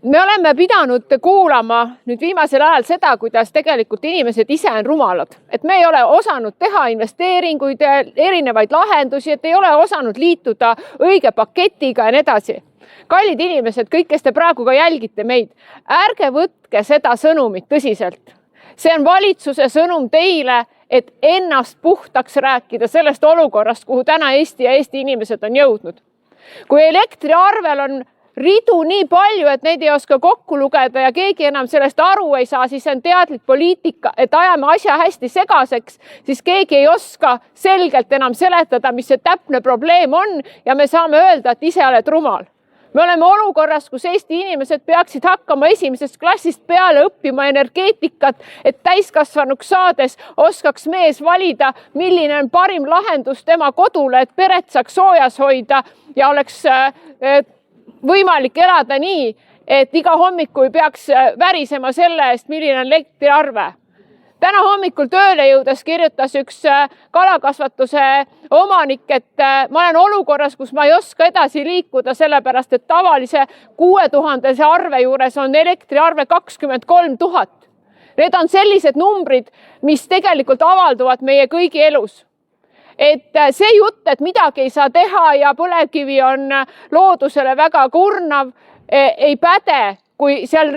Me oleme pidanud kuulama nüüd viimasel ajal seda, kuidas tegelikult inimesed ise on rumalad. Et me ei ole osanud teha investeeringuid, erinevaid lahendusi, et ei ole osanud liituda õige paketiga ja nii edasi. Kallid inimesed, kõik, kes te praegu ka jälgite meid, ärge võtke seda sõnumit tõsiselt. See on valitsuse sõnum teile, et ennast puhtaks rääkida sellest olukorrast, kuhu täna Eesti ja Eesti inimesed on jõudnud. Kui elektriarvel on ridu nii palju, et neid ei oska kokku lugeda ja keegi enam sellest aru ei saa, siis on teadlik poliitika, et ajame asja hästi segaseks, siis keegi ei oska selgelt enam seletada, mis see täpne probleem on ja me saame öelda, et ise oled rumal. Me oleme olukorras, kus Eesti inimesed peaksid hakkama esimesest klassist peale õppima energeetikat, et täiskasvanuks saades oskaks mees valida, milline on parim lahendus tema kodule, et peret saaks soojas hoida ja oleks võimalik elada nii, et iga hommiku ei peaks värisema selle eest, milline on elektriarve. Täna hommikul tööle jõudes kirjutas üks kalakasvatuse omanik, et ma olen olukorras, kus ma ei oska edasi liikuda, sellepärast et tavalise 6000 arve juures on elektriarve 23 000. Need on sellised numbrid, mis tegelikult avalduvad meie kõigi elus. Et see jutt, et midagi ei saa teha ja põlevkivi on loodusele väga kurnav, ei päde, kui seal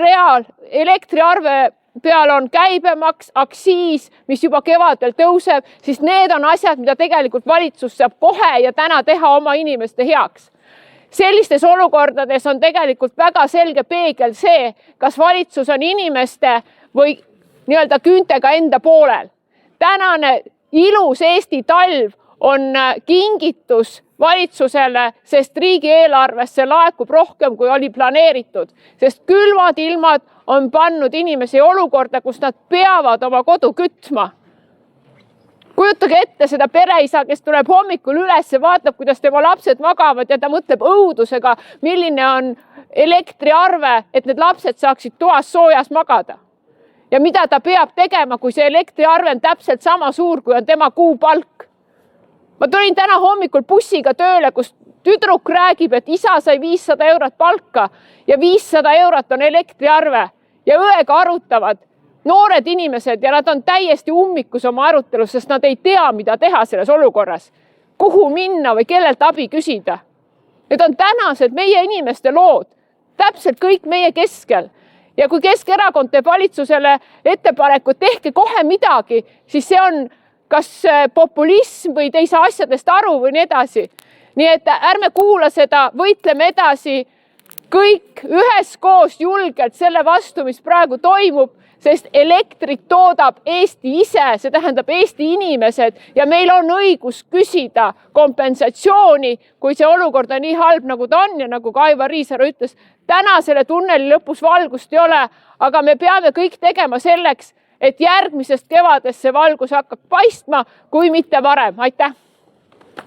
elektriarve peal on käibemaks, aksiis, mis juba kevadel tõuseb, siis need on asjad, mida tegelikult valitsus saab kohe ja täna teha oma inimeste heaks. Sellistes olukordades on tegelikult väga selge peegel see, kas valitsus on inimeste või nii-öelda küüntega enda poolel. Tänane ilus Eesti talv on kingitus valitsusele, sest riigieelarvesse laekub rohkem, kui oli planeeritud, sest külmad ilmad on pannud inimesi olukorda, kus nad peavad oma kodu kütma. Kujutage ette seda pereisa, kes tuleb hommikul üles ja vaatab, kuidas tema lapsed magavad ja ta mõtleb õudusega, milline on elektriarve, et need lapsed saaksid toas soojas magada. Ja mida ta peab tegema, kui see elektriarve on täpselt sama suur, kui on tema kuupalk. Ma tulin täna hommikul bussiga tööle, kus tüdruk räägib, et isa sai 500 eurot palka ja 500 eurot on elektriarve ja õega arutavad noored inimesed ja nad on täiesti ummikus oma arutelus, sest nad ei tea, mida teha selles olukorras. Kuhu minna või kellelt abi küsida. Need on tänased meie inimeste lood, täpselt kõik meie keskel. Ja kui Keskerakond teeb valitsusele ettepaneku, tehke kohe midagi, siis see on kas populism või te ei saa asjadest aru või nii edasi. Nii et ärme kuula seda, võitleme edasi kõik üheskoos julgelt selle vastu, mis praegu toimub, sest elektrit toodab Eesti ise, see tähendab Eesti inimesed ja meil on õigus küsida kompensatsiooni, kui see olukord on nii halb, nagu ta on ja nagu ka Aivar Riisalu ütles, täna selle tunneli lõpus valgust ei ole, aga me peame kõik tegema selleks, et järgmisest kevadest see valgus hakkab paistma, kui mitte varem. Aitäh!